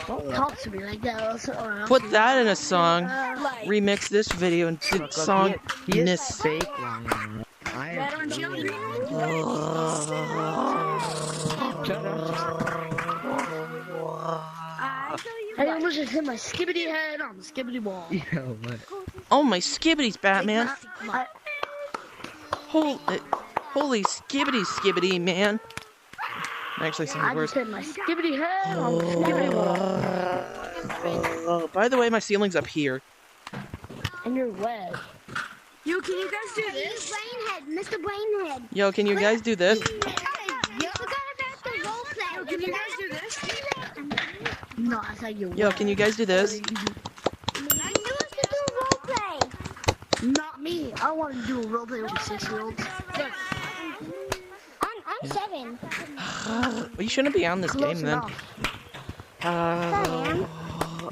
Don't talk to me like that. Put that in a song. Remix this video and do the song. He is fake long. I am. Shut up. I almost just hit my skibbity head on the skibbity wall. Yo, what? Oh, my skibbities, Batman. Holy skibbity, man. Actually, some I words. just hit my skibbity head on the skibbity wall. By the way, my ceiling's up here. And you're wet. Yo, can you guys do this? Mr. Brainhead. Yo, can you guys do this? Can you guys do this? No, I thought you were. Yo, can you guys do this? I knew us to do roleplay. Not me. I want to do a roleplay with 6-year-olds. I'm 7. Well, you shouldn't be on this Close game then. enough.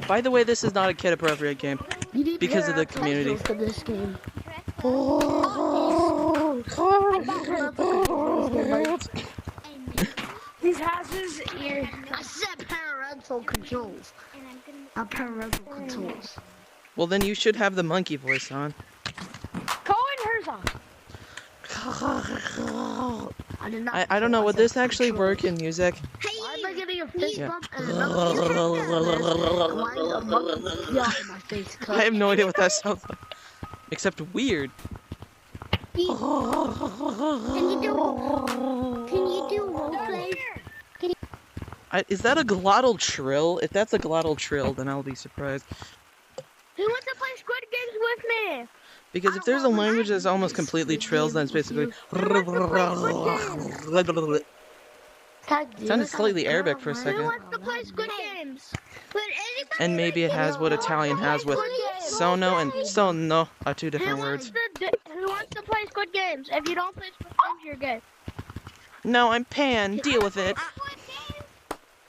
By the way, this is not a kid-appropriate game. You need to Because get of the out community. for this game. These houses here. I said parental controls. Not parental controls. Well, then you should have the monkey voice on. Cohen Herzog. I did not. I don't know, would this actually work in music? Why am I getting a fist Yeah. bump and another fist bump? Why a monkey yell in my face? I have no idea what that sounds like. Except weird. Can you do roleplay? Is that a glottal trill? If that's a glottal trill, then I'll be surprised. Who wants to play Squid Games with me? Because if there's a language that's almost completely trills, then it's basically... Sounded slightly Arabic for a Who second. wants to play Squid Games? And maybe it has what Italian has with sono and sono are two different words. Who wants to play Squid Games? If you don't play Squid Games, you're gay. No, I'm Pan. Deal with it.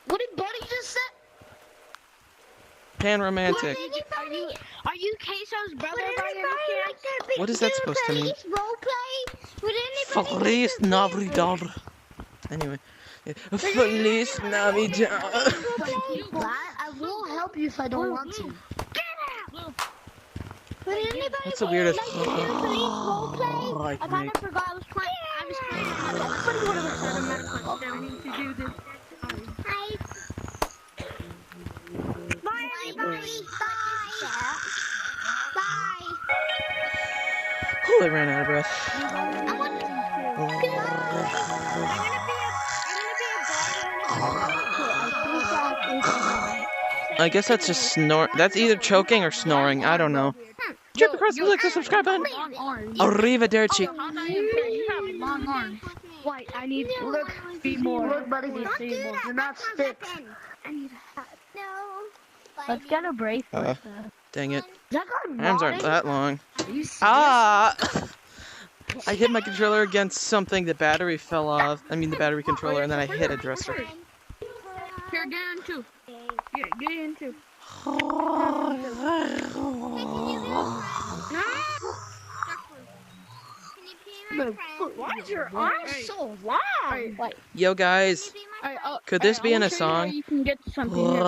What did Buddy just say? Pan romantic. Are you Queso's brother by any chance? What is that supposed to mean? Roleplay? Would anybody Feliz Navidad. Anyway. Feliz Navidad. I will help you if I don't want to. Would anybody That's the weirdest. like to do roleplay? Like I kind me. of forgot I was playing. I was playing. Everybody would have said a medical experiment to do this. Hi. Bye, everybody. Bye. Oh, I ran out of breath. I guess that's just snore. That's either choking or snoring. I don't know. Check the press, like the subscribe button. Arrivederci. You have long arms. Wait, I need to Look, be more. Look, buddy, they're not sticks. I need a hat. No. Let's get a brace. Dang it. That guy My arms aren't rotting? that long. Are you serious? Ah! I hit my controller against something, the battery fell off. I mean, the battery controller, and then I hit a dresser. Here, get in too. Get in too. Why is your arm so long? Like, Yo, guys, could this be in a song? You can get something here.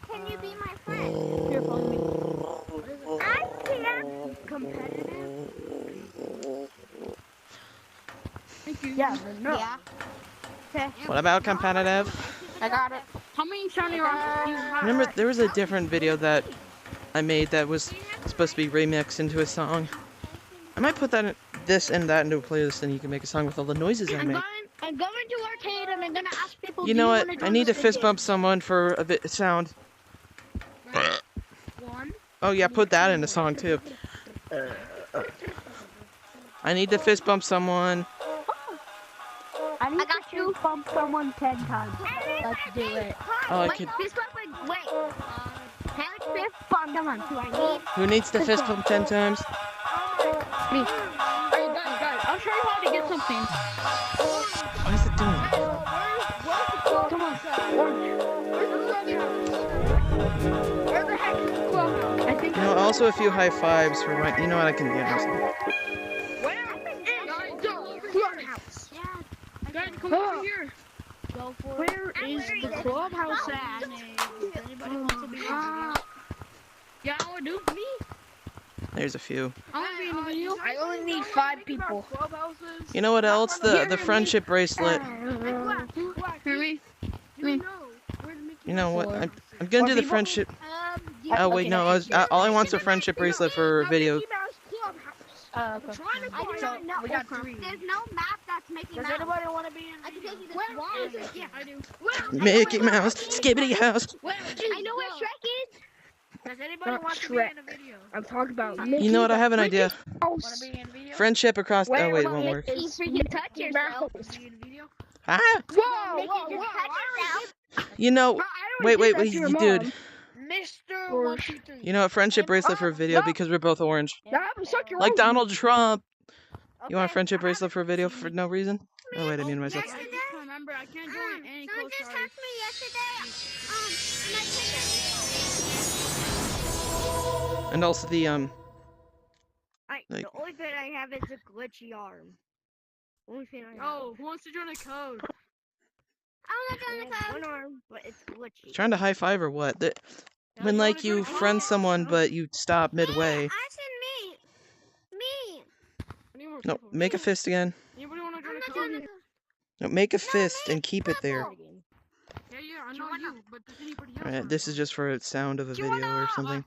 Can you be my friend? Here, follow me. I can't. Competitive. Thank you. Yeah, no. Yeah. Okay. What about competitive? I got it. How many shiny rocks do you have? Remember, there was a different video that I made that was supposed to be remixed into a song. I might put that this and that into a playlist, and you can make a song with all the noises I make. I'm going to arcade and I'm gonna ask people. You know what? I need to fist bump someone for a bit sound. One. Oh yeah, put that in a song too. I need to fist bump someone. I need to fist bump someone 10 times. Let's do it. Oh, I Wait, could. fist bump, wait. How much fist bump come on, do I need? Who needs to fist bump 10 times? Me. Alright, guys, I'll show you how to get something. What is it doing? Come on. Where the heck is the clubhouse? I think You know, also a few high fives for my. You know what? I can get something. Where here. Go for Where it. is the clubhouse at? Anybody wants to be in the video? Yeah, I would do me. There's a few. I want to be in the video. I only need 5 people. You know what else? The friendship bracelet. Hear me? You know what? I'm gonna do the friendship. Oh wait, no. All I want's a friendship bracelet for video. I do So, not know. we got 3. There's no map that's Mickey Does Mouse. anybody want to be in I can the take you video? this one. Yeah, I do. Mickey Mouse, Skibbity House. I know where Shrek is. Does anybody Not want to be Shrek. in a video? I'm talking about You know what? I have an idea. Want to be in a video? Friendship across. Oh wait, it won't work. You freaking touch yourself. Want to be in a video? Ah. Whoa, Mickey, whoa, just whoa. touch yourself. You know. Bro, I already Wait, did that to your dude. mom. Mr. Or- 123. You know what? Friendship bracelet for video no. because we're both orange. That happened, suck your Like own. Donald Trump. You want a Okay, friendship bracelet for video for no reason? Oh wait, I muted myself. I just remember I can't join any Someone just co-stars. texted me yesterday. And I think And also the I, Like- the only thing I have is a glitchy arm. Only thing I have. Oh, who wants to join a code? I'm not I doing the have code. one arm, but it's glitchy. trying to high five or what? Yeah, When you like wanna you join a friend code? someone but you stop midway. I said me. Me. I need more No, people. make a fist again. Anybody want to I'm join a not code? doing the code. No, make a fist and keep it there. Yeah, I know you, but does anybody else? Alright, wanna this is join? just for a sound of a video or something.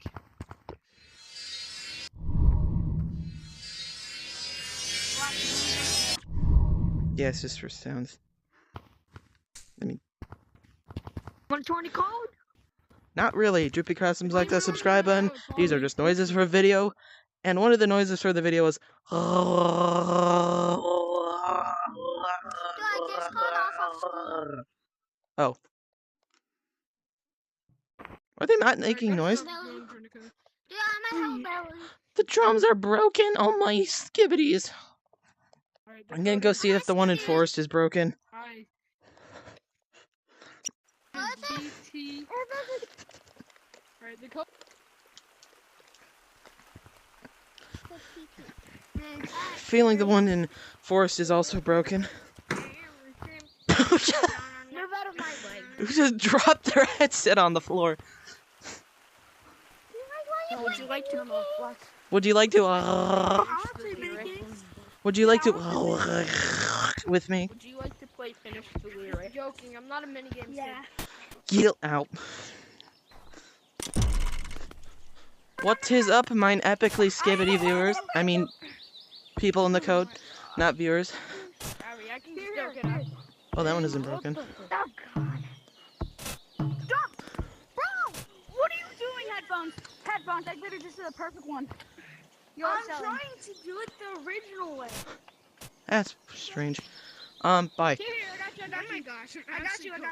Yeah, it's just for sounds. 120 code? Not really. Droopy Crossums like that subscribe button. These are just noises for video. And one of the noises for the video is Do I just got off of school? Oh. Are they not Alright, making that's noise? enough. Join a code. Dude, I'm at home, Belly. The drums are broken. Oh my skibbities. Alright, I'm gonna go see if the one in Forest is broken. Hi. What's it? BT. Alright, the code. Feeling the one in Forest is also broken. Move out of my way. Who just dropped their headset on the floor? Would you like to what? Would you like to Would you like to with me? Would you like to play Finish the Lyric? Joking, I'm not a minigame Yeah. Get out. What is up, mine epically skibbity viewers? I mean, people in the code, not viewers. Sorry, I can still get out. Oh, that one isn't broken. Oh, God. Stop! Bro! What are you doing, headphones? Headphones, I literally just did the perfect one. I'm trying to do it the original way. That's strange. Bye. Here, I got you, I got you. I got you, I got you.